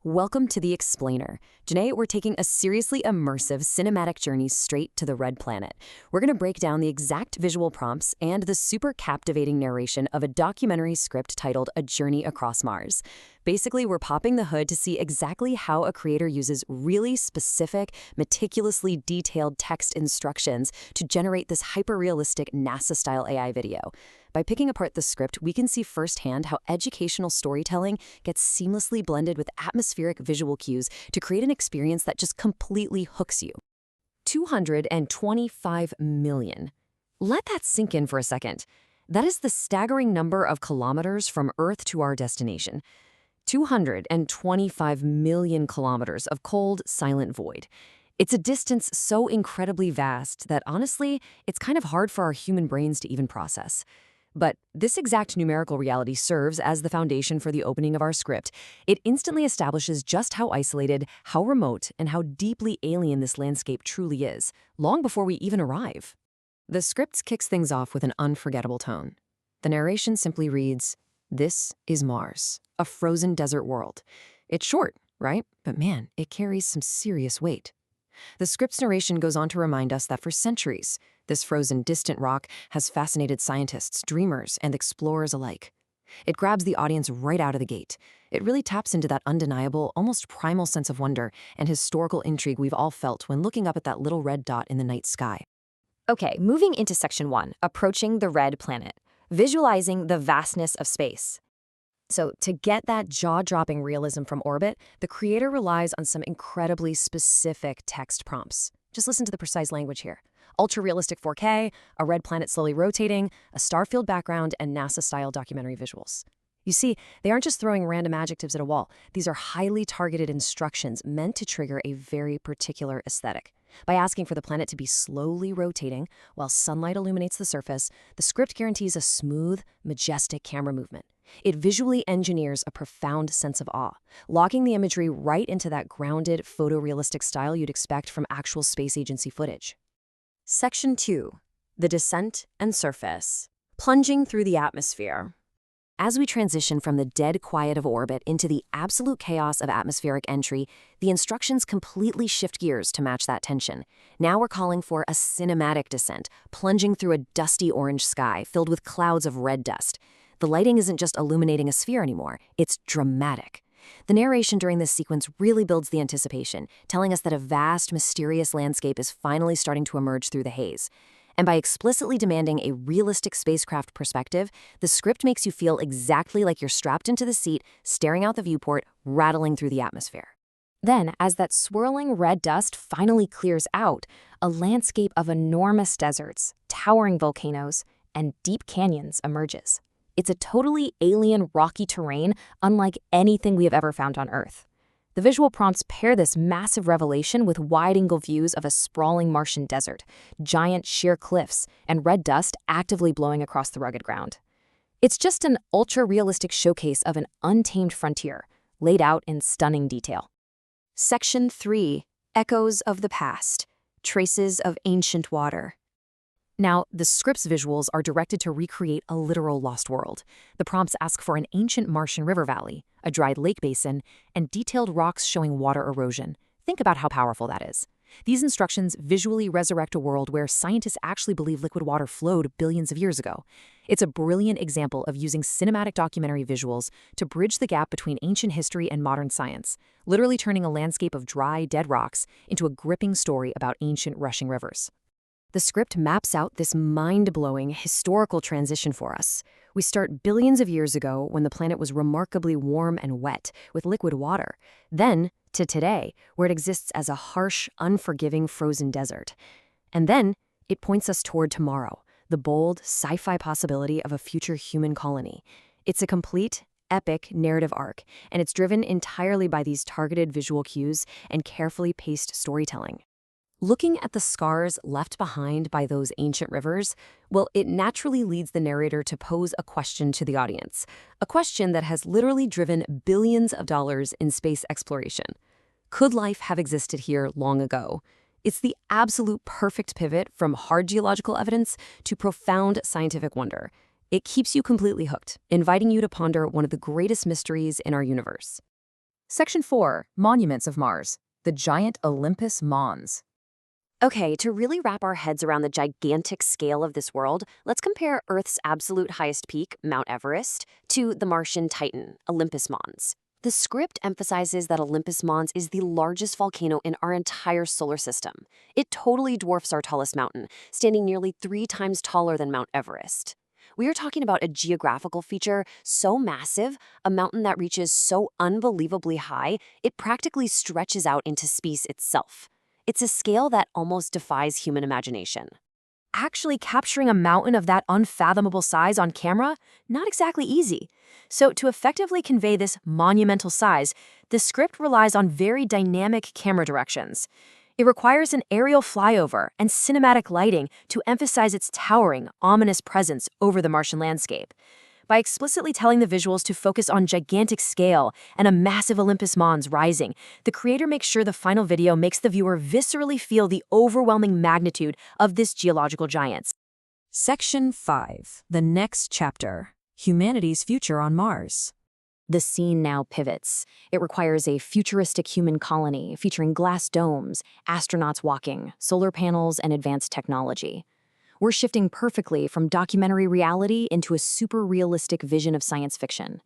Welcome to The Explainer. Today, we're taking a seriously immersive cinematic journey straight to the Red Planet. We're going to break down the exact visual prompts and the super captivating narration of a documentary script titled A Journey Across Mars. Basically, we're popping the hood to see exactly how a creator uses really specific, meticulously detailed text instructions to generate this hyper-realistic NASA-style AI video. By picking apart the script, we can see firsthand how educational storytelling gets seamlessly blended with atmospheric visual cues to create an experience that just completely hooks you. 225 million. Let that sink in for a second. That is the staggering number of kilometers from Earth to our destination. 225 million kilometers of cold, silent void. It's a distance so incredibly vast that, honestly, it's kind of hard for our human brains to even process. But this exact numerical reality serves as the foundation for the opening of our script. It instantly establishes just how isolated, how remote, and how deeply alien this landscape truly is, long before we even arrive. The script kicks things off with an unforgettable tone. The narration simply reads, "This is Mars, a frozen desert world." It's short, right? But man, it carries some serious weight. The script's narration goes on to remind us that for centuries, this frozen, distant rock has fascinated scientists, dreamers, and explorers alike. It grabs the audience right out of the gate. It really taps into that undeniable, almost primal sense of wonder and historical intrigue we've all felt when looking up at that little red dot in the night sky. Okay, moving into section 1, approaching the red planet, visualizing the vastness of space. So to get that jaw-dropping realism from orbit, the creator relies on some incredibly specific text prompts. Just listen to the precise language here. Ultra-realistic 4K, a red planet slowly rotating, a star-filled background, and NASA-style documentary visuals. You see, they aren't just throwing random adjectives at a wall. These are highly targeted instructions meant to trigger a very particular aesthetic. By asking for the planet to be slowly rotating while sunlight illuminates the surface, the script guarantees a smooth, majestic camera movement. It visually engineers a profound sense of awe, locking the imagery right into that grounded, photorealistic style you'd expect from actual space agency footage. Section 2. The Descent and Surface. Plunging through the atmosphere. As we transition from the dead quiet of orbit into the absolute chaos of atmospheric entry, the instructions completely shift gears to match that tension. Now we're calling for a cinematic descent, plunging through a dusty orange sky filled with clouds of red dust. The lighting isn't just illuminating a sphere anymore, it's dramatic. The narration during this sequence really builds the anticipation, telling us that a vast, mysterious landscape is finally starting to emerge through the haze. And by explicitly demanding a realistic spacecraft perspective, the script makes you feel exactly like you're strapped into the seat, staring out the viewport, rattling through the atmosphere. Then, as that swirling red dust finally clears out, a landscape of enormous deserts, towering volcanoes, and deep canyons emerges. It's a totally alien, rocky terrain unlike anything we have ever found on Earth. The visual prompts pair this massive revelation with wide-angle views of a sprawling Martian desert, giant sheer cliffs, and red dust actively blowing across the rugged ground. It's just an ultra-realistic showcase of an untamed frontier, laid out in stunning detail. Section 3. Echoes of the Past. Traces of Ancient Water. Now, the script's visuals are directed to recreate a literal lost world. The prompts ask for an ancient Martian river valley, a dried lake basin, and detailed rocks showing water erosion. Think about how powerful that is. These instructions visually resurrect a world where scientists actually believe liquid water flowed billions of years ago. It's a brilliant example of using cinematic documentary visuals to bridge the gap between ancient history and modern science, literally turning a landscape of dry, dead rocks into a gripping story about ancient rushing rivers. The script maps out this mind-blowing historical transition for us. We start billions of years ago when the planet was remarkably warm and wet with liquid water. Then to today, where it exists as a harsh, unforgiving frozen desert. And then it points us toward tomorrow, the bold, sci-fi possibility of a future human colony. It's a complete, epic narrative arc, and it's driven entirely by these targeted visual cues and carefully paced storytelling. Looking at the scars left behind by those ancient rivers, well, it naturally leads the narrator to pose a question to the audience, a question that has literally driven billions of dollars in space exploration. Could life have existed here long ago? It's the absolute perfect pivot from hard geological evidence to profound scientific wonder. It keeps you completely hooked, inviting you to ponder one of the greatest mysteries in our universe. Section 4. Monuments of Mars. The giant Olympus Mons. Okay, to really wrap our heads around the gigantic scale of this world, let's compare Earth's absolute highest peak, Mount Everest, to the Martian Titan, Olympus Mons. The script emphasizes that Olympus Mons is the largest volcano in our entire solar system. It totally dwarfs our tallest mountain, standing nearly 3 times taller than Mount Everest. We are talking about a geographical feature so massive, a mountain that reaches so unbelievably high, it practically stretches out into space itself. It's a scale that almost defies human imagination. Actually capturing a mountain of that unfathomable size on camera? Not exactly easy. So to effectively convey this monumental size, the script relies on very dynamic camera directions. It requires an aerial flyover and cinematic lighting to emphasize its towering, ominous presence over the Martian landscape. By explicitly telling the visuals to focus on gigantic scale and a massive Olympus Mons rising, the creator makes sure the final video makes the viewer viscerally feel the overwhelming magnitude of this geological giant. Section 5. The next chapter. Humanity's future on Mars. The scene now pivots. It requires a futuristic human colony featuring glass domes, astronauts walking, solar panels, and advanced technology. We're shifting perfectly from documentary reality into a super realistic vision of science fiction.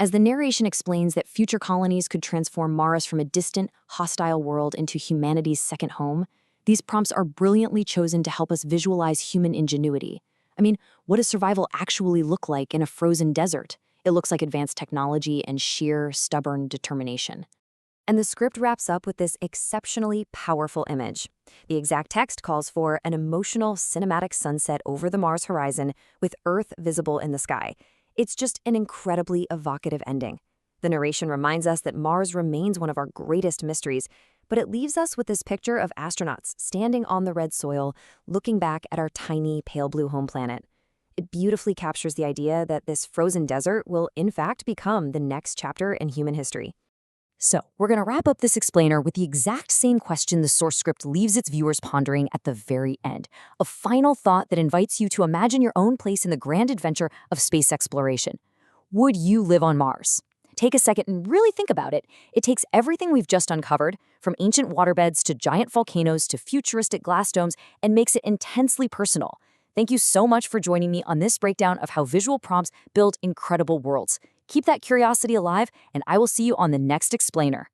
As the narration explains that future colonies could transform Mars from a distant, hostile world into humanity's second home, these prompts are brilliantly chosen to help us visualize human ingenuity. I mean, what does survival actually look like in a frozen desert? It looks like advanced technology and sheer, stubborn determination. And the script wraps up with this exceptionally powerful image. The exact text calls for an emotional, cinematic sunset over the Mars horizon with Earth visible in the sky. It's just an incredibly evocative ending. The narration reminds us that Mars remains one of our greatest mysteries, but it leaves us with this picture of astronauts standing on the red soil, looking back at our tiny, pale blue home planet. It beautifully captures the idea that this frozen desert will, in fact, become the next chapter in human history. So, we're going to wrap up this explainer with the exact same question the source script leaves its viewers pondering at the very end. A final thought that invites you to imagine your own place in the grand adventure of space exploration. Would you live on Mars? Take a second and really think about it. It takes everything we've just uncovered, from ancient waterbeds to giant volcanoes to futuristic glass domes, and makes it intensely personal. Thank you so much for joining me on this breakdown of how visual prompts build incredible worlds. Keep that curiosity alive, and I will see you on the next explainer.